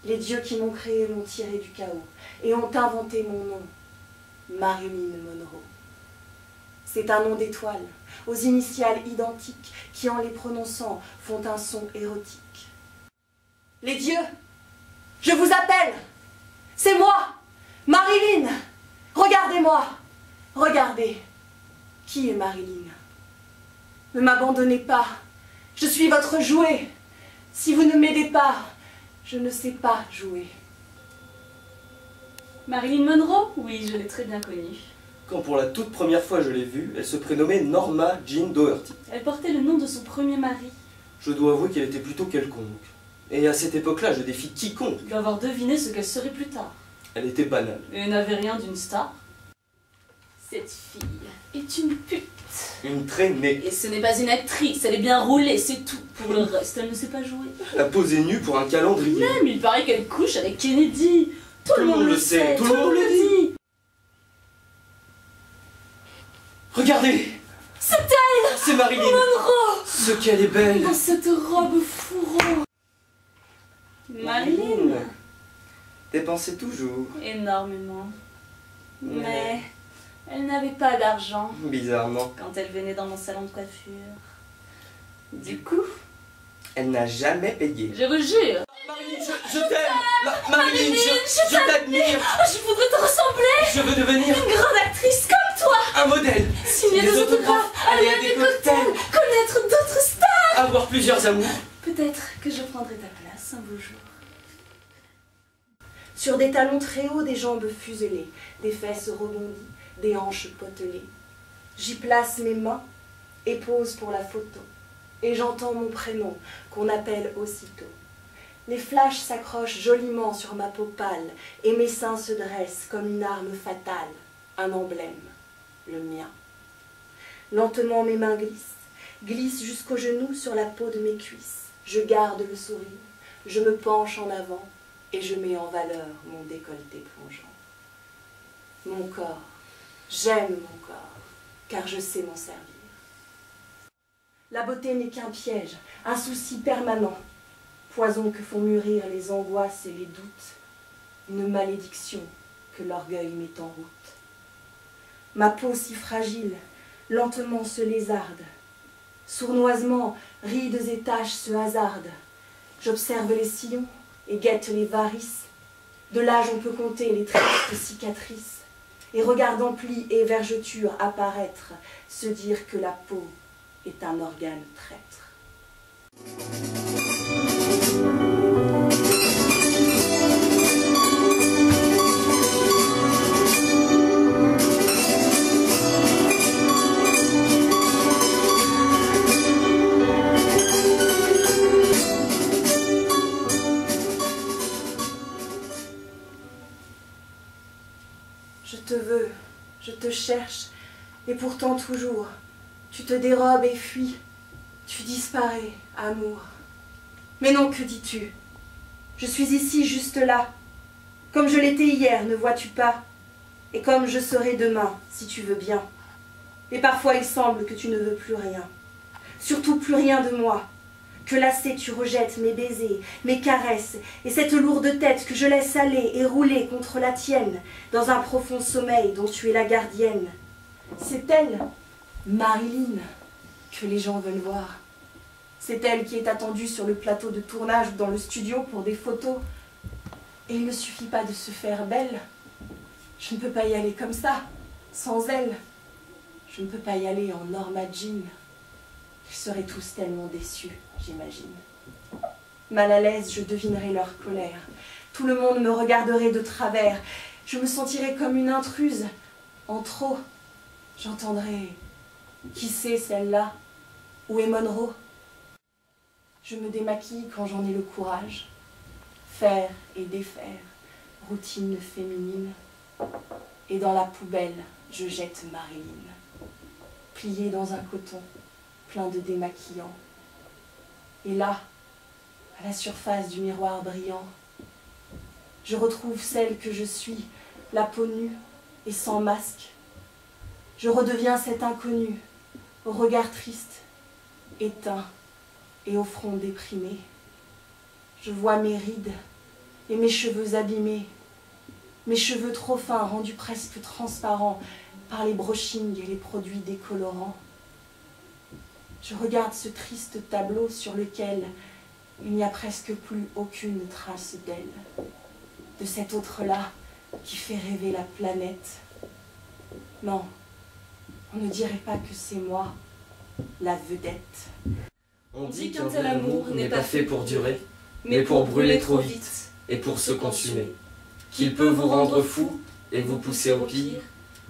Les dieux qui m'ont créé m'ont tiré du chaos et ont inventé mon nom, Marilyn Monroe. C'est un nom d'étoile, aux initiales identiques, qui en les prononçant font un son érotique. Les dieux, je vous appelle, c'est moi, Marilyn. Regardez-moi, regardez, qui est Marilyn? Ne m'abandonnez pas, je suis votre jouet. Si vous ne m'aidez pas, je ne sais pas jouer. Marilyn Monroe? Oui, je l'ai très bien connue. Quand pour la toute première fois je l'ai vue, elle se prénommait Norma Jean Doherty. Elle portait le nom de son premier mari. Je dois avouer qu'elle était plutôt quelconque. Et à cette époque-là, je défie quiconque. Je dois avoir deviné ce qu'elle serait plus tard. Elle était banale. Et n'avait rien d'une star. Cette fille est une pute. Une traînée. Et ce n'est pas une actrice, elle est bien roulée, c'est tout. Pour le reste, elle ne sait pas jouer. La posée nue pour un calendrier. Même, il paraît qu'elle couche avec Kennedy. Tout le monde le sait, tout le monde le dit. Regardez! C'est elle! C'est Marilyn! Monroe! Ce qu'elle est belle! Dans cette robe fourreau! Marilyn! Dépensait toujours. Énormément. Mais elle n'avait pas d'argent Bizarrement. quand elle venait dans mon salon de coiffure. Du coup, Elle n'a jamais payé. je vous jure! Marilyn, je t'aime! Marilyn, je t'admire! Je voudrais te ressembler! Je veux devenir Une grande actrice comme toi! un modèle! Signer des autographes, aller à des cocktails, connaître d'autres stars! Avoir plusieurs amours! Peut-être que je prendrai ta place un beau jour. Sur des talons très hauts, des jambes fuselées, des fesses rebondies, des hanches potelées. J'y place mes mains et pose pour la photo. Et j'entends mon prénom qu'on appelle aussitôt. Les flashs s'accrochent joliment sur ma peau pâle et mes seins se dressent comme une arme fatale, un emblème, le mien. Lentement mes mains glissent jusqu'aux genoux sur la peau de mes cuisses. Je garde le sourire, je me penche en avant et je mets en valeur mon décolleté plongeant. Mon corps, j'aime mon corps, car je sais m'en servir. La beauté n'est qu'un piège, un souci permanent, poison que font mûrir les angoisses et les doutes, une malédiction que l'orgueil met en route. Ma peau si fragile, lentement se lézarde, sournoisement, rides et taches se hasardent. J'observe les sillons et guette les varices, de l'âge on peut compter les tristes cicatrices, et regardant plis et vergetures apparaître, se dire que la peau est un organe traître. Je te veux, je te cherche, et pourtant toujours, tu te dérobes et fuis, tu disparais, amour. Mais non, que dis-tu? Je suis ici, juste là, comme je l'étais hier, ne vois-tu pas? Et comme je serai demain, si tu veux bien. Et parfois il semble que tu ne veux plus rien, surtout plus rien de moi, que lassé tu rejettes mes baisers, mes caresses, et cette lourde tête que je laisse aller et rouler contre la tienne, dans un profond sommeil dont tu es la gardienne. C'est elle, Marilyn, que les gens veulent voir. C'est elle qui est attendue sur le plateau de tournage ou dans le studio pour des photos. Et il ne suffit pas de se faire belle. Je ne peux pas y aller comme ça, sans elle. Je ne peux pas y aller en Norma Jean. Ils seraient tous tellement déçus, j'imagine. Mal à l'aise, je devinerais leur colère. Tout le monde me regarderait de travers. Je me sentirais comme une intruse. En trop, j'entendrais « Qui c'est celle-là? Où est Monroe ?» Je me démaquille quand j'en ai le courage. Faire et défaire, routine féminine. Et dans la poubelle, je jette Marilyn. Pliée dans un coton, plein de démaquillants. Et là, à la surface du miroir brillant, je retrouve celle que je suis, la peau nue et sans masque. Je redeviens cet inconnu, au regard triste, éteint et au front déprimé. Je vois mes rides, et mes cheveux abîmés, mes cheveux trop fins, rendus presque transparents par les brushings et les produits décolorants. Je regarde ce triste tableau sur lequel il n'y a presque plus aucune trace d'elle, de cet autre-là qui fait rêver la planète. Non, on ne dirait pas que c'est moi, la vedette. On dit qu'un tel amour n'est pas fait pour durer, mais pour brûler trop vite et pour se consumer. Qu'il peut vous rendre fou et vous pousser au pire,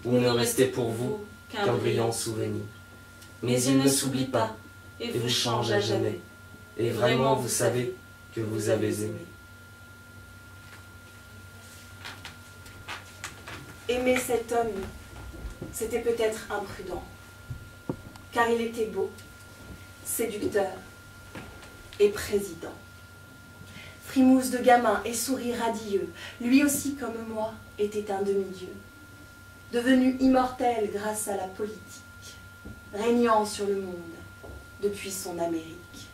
ou ne rester pour vous qu'un brillant souvenir. Mais il ne s'oublie pas et et vous change à jamais. Et vraiment vous savez que vous avez aimé. Aimer cet homme, c'était peut-être imprudent, car il était beau, séducteur et président. Frimousse de gamin et sourire radieux, lui aussi comme moi était un demi-dieu, devenu immortel grâce à la politique, régnant sur le monde depuis son Amérique.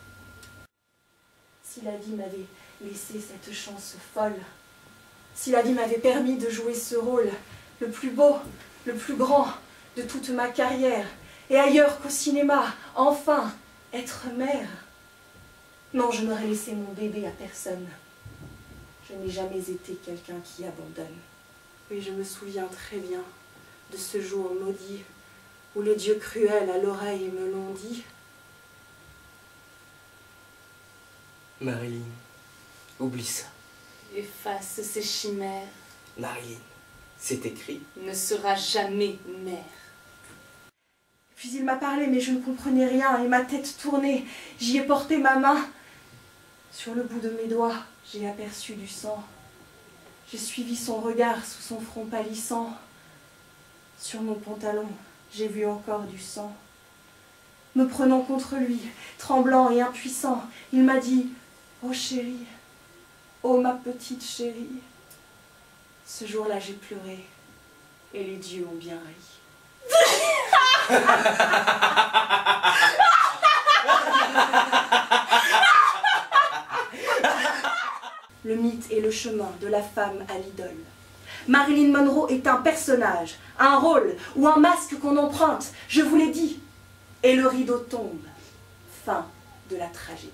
Si la vie m'avait laissé cette chance folle, si la vie m'avait permis de jouer ce rôle, le plus beau, le plus grand de toute ma carrière, et ailleurs qu'au cinéma, enfin, être mère. Non, je n'aurais laissé mon bébé à personne. Je n'ai jamais été quelqu'un qui abandonne. Oui, je me souviens très bien de ce jour maudit où les dieux cruels à l'oreille me l'ont dit. Marilyn, oublie ça. Efface ces chimères. Marilyn, c'est écrit. Ne sera jamais mère. Puis il m'a parlé, mais je ne comprenais rien, et ma tête tournait. J'y ai porté ma main. Sur le bout de mes doigts, j'ai aperçu du sang. J'ai suivi son regard sous son front pâlissant. Sur mon pantalon, j'ai vu encore du sang. Me prenant contre lui, tremblant et impuissant, il m'a dit « Oh chérie, oh ma petite chérie ». Ce jour-là, j'ai pleuré, et les dieux ont bien ri. Le mythe est le chemin de la femme à l'idole. Marilyn Monroe est un personnage, un rôle ou un masque qu'on emprunte, je vous l'ai dit. Et le rideau tombe. Fin de la tragédie.